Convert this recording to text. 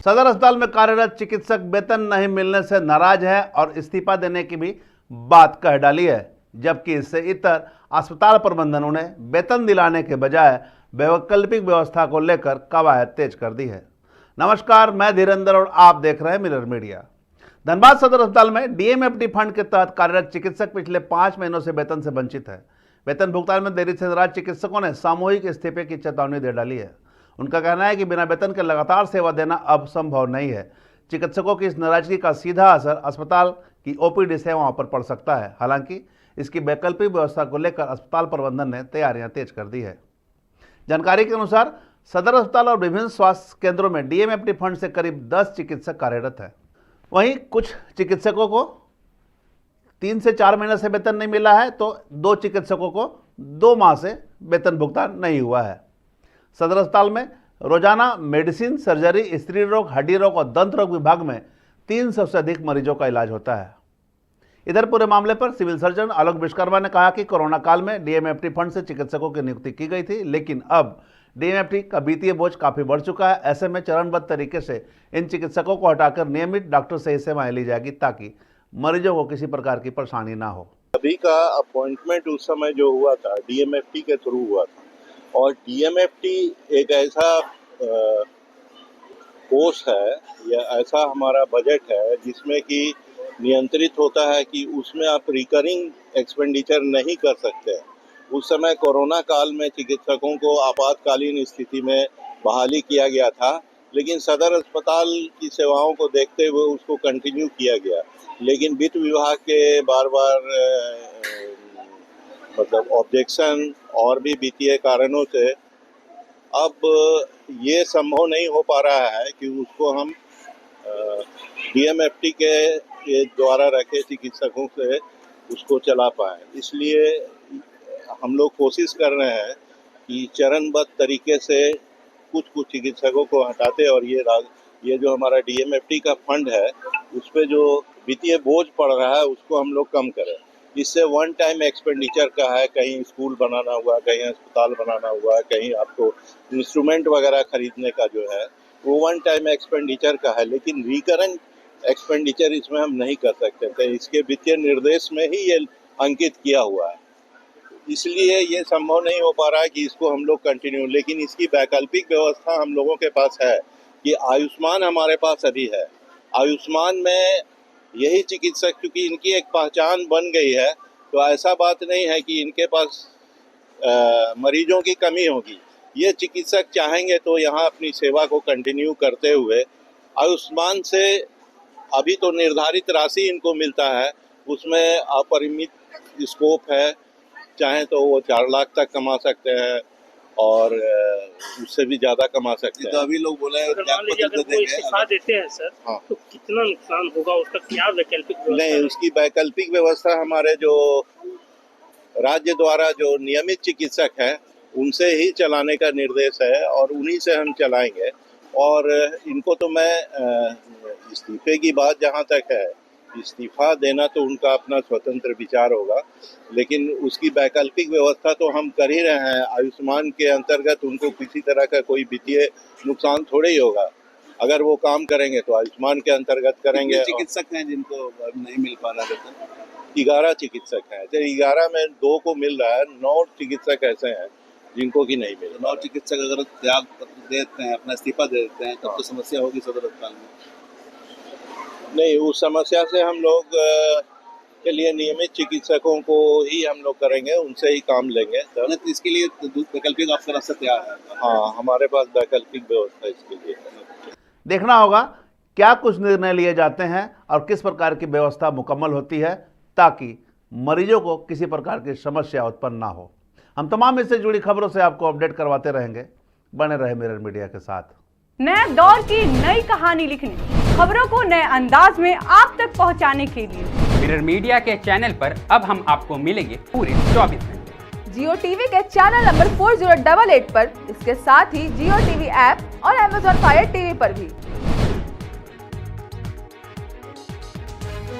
सदर अस्पताल में कार्यरत चिकित्सक वेतन नहीं मिलने से नाराज है और इस्तीफा देने की भी बात कह डाली है, जबकि इससे इतर अस्पताल प्रबंधन उन्हें वेतन दिलाने के बजाय वैकल्पिक व्यवस्था को लेकर कवायद तेज कर दी है। नमस्कार, मैं धीरेंद्र और आप देख रहे हैं मिरर मीडिया। धनबाद सदर अस्पताल में डीएमएफटी फंड के तहत कार्यरत चिकित्सक पिछले 5 महीनों से वेतन से वंचित है। वेतन भुगतान में देरी से नाराज चिकित्सकों ने सामूहिक इस्तीफे की चेतावनी दे डाली है। उनका कहना है कि बिना वेतन के लगातार सेवा देना अब संभव नहीं है। चिकित्सकों की इस नाराजगी का सीधा असर अस्पताल की ओपीडी सेवाओं पर पड़ सकता है। हालांकि इसकी वैकल्पिक व्यवस्था को लेकर अस्पताल प्रबंधन ने तैयारियां तेज कर दी है। जानकारी के अनुसार सदर अस्पताल और विभिन्न स्वास्थ्य केंद्रों में डीएमएफटी फंड से करीब 10 चिकित्सक कार्यरत हैं। वहीं कुछ चिकित्सकों को 3 से 4 महीने से वेतन नहीं मिला है, तो 2 चिकित्सकों को 2 माह से वेतन भुगतान नहीं हुआ है। सदर अस्पताल में रोजाना मेडिसिन, सर्जरी, स्त्री रोग, हड्डी रोग और दंत रोग विभाग में 300 से अधिक मरीजों का इलाज होता है। इधर पूरे मामले पर सिविल सर्जन आलोक विश्वकर्मा ने कहा कि कोरोना काल में डीएमएफटी फंड से चिकित्सकों की नियुक्ति की गई थी, लेकिन अब डीएमएफटी का वित्तीय बोझ काफी बढ़ चुका है। ऐसे में चरणबद्ध तरीके से इन चिकित्सकों को हटाकर नियमित डॉक्टर से ही सेवाएं ली जाएगी, ताकि मरीजों को किसी प्रकार की परेशानी ना हो। अभी का अपॉइंटमेंट उस समय जो हुआ था डीएमएफटी के थ्रू हुआ था, और डीएमएफटी एक ऐसा कोर्स है या ऐसा हमारा बजट है जिसमें कि नियंत्रित होता है कि उसमें आप रिकरिंग एक्सपेंडिचर नहीं कर सकते। उस समय कोरोना काल में चिकित्सकों को आपातकालीन स्थिति में बहाली किया गया था, लेकिन सदर अस्पताल की सेवाओं को देखते हुए उसको कंटिन्यू किया गया। लेकिन वित्त विभाग के बार ऑब्जेक्शन और भी वित्तीय कारणों से अब ये संभव नहीं हो पा रहा है कि उसको हम डीएमएफटी के द्वारा रखे चिकित्सकों से उसको चला पाएँ। इसलिए हम लोग कोशिश कर रहे हैं कि चरणबद्ध तरीके से कुछ चिकित्सकों को हटाते और ये जो हमारा डीएमएफटी का फंड है उस पर जो वित्तीय बोझ पड़ रहा है उसको हम लोग कम करें। इससे वन टाइम एक्सपेंडिचर का है, कहीं स्कूल बनाना हुआ, कहीं अस्पताल बनाना हुआ, कहीं आपको इंस्ट्रूमेंट वगैरह खरीदने का जो है वो वन टाइम एक्सपेंडिचर का है, लेकिन रिकरेंट एक्सपेंडिचर इसमें हम नहीं कर सकते थे। इसके वित्तीय निर्देश में ही ये अंकित किया हुआ है, इसलिए ये संभव नहीं हो पा रहा है कि इसको हम लोग कंटिन्यू। लेकिन इसकी वैकल्पिक व्यवस्था हम लोगों के पास है कि आयुष्मान हमारे पास अभी है। आयुष्मान में यही चिकित्सक, क्योंकि इनकी एक पहचान बन गई है, तो ऐसा बात नहीं है कि इनके पास मरीजों की कमी होगी। ये चिकित्सक चाहेंगे तो यहाँ अपनी सेवा को कंटिन्यू करते हुए आयुष्मान से अभी तो निर्धारित राशि इनको मिलता है, उसमें अपरिमित स्कोप है। चाहे तो वो 4 लाख तक कमा सकते हैं और उससे भी ज्यादा कमा सकते हैं। तो अभी लोग बोले अगर कोई इस्तीफा देते हैं सर, हाँ, तो कितना नुकसान होगा, उसका क्या वैकल्पिक व्यवस्था? नहीं, उसकी वैकल्पिक व्यवस्था हमारे जो राज्य द्वारा जो नियमित चिकित्सक है उनसे ही चलाने का निर्देश है और उन्हीं से हम चलाएंगे। और इनको तो मैं इस्तीफे की बात जहाँ तक है, इस्तीफा देना तो उनका अपना स्वतंत्र विचार होगा, लेकिन उसकी वैकल्पिक व्यवस्था तो हम कर ही रहे हैं। आयुष्मान के अंतर्गत उनको किसी तरह का कोई वित्तीय नुकसान थोड़े ही होगा। अगर वो काम करेंगे तो आयुष्मान के अंतर्गत करेंगे। चिकित्सक हैं जिनको नहीं मिल पा रहा है? 11 चिकित्सक हैं। 11 में 2 को मिल रहा है, 9 चिकित्सक ऐसे हैं जिनको की नहीं मिल। 9 चिकित्सक अगर त्याग पत्र देते हैं, अपना इस्तीफा दे देते हैं, तब तो समस्या होगी सदर अस्पताल में। नहीं, उस समस्या से हम लोग के लिए नियमित चिकित्सकों को ही हम लोग करेंगे, उनसे ही काम लेंगे। तो इसके लिए वैकल्पिक आपका रास्ता तैयार है? हाँ, हमारे पास वैकल्पिक व्यवस्था इसके लिए। देखना होगा क्या कुछ निर्णय लिए जाते हैं और किस प्रकार की व्यवस्था मुकम्मल होती है, ताकि मरीजों को किसी प्रकार की समस्या उत्पन्न ना हो। हम तमाम इससे जुड़ी खबरों से आपको अपडेट करवाते रहेंगे। बने रहे मिरर मीडिया के साथ। नए दौर की नई कहानी लिखने, खबरों को नए अंदाज में आप तक पहुंचाने के लिए मिरर मीडिया के चैनल पर अब हम आपको मिलेंगे पूरे 24 घंटे। जियो टीवी के चैनल नंबर 4088 पर, इसके साथ ही जियो टीवी ऐप और Amazon Fire TV पर भी।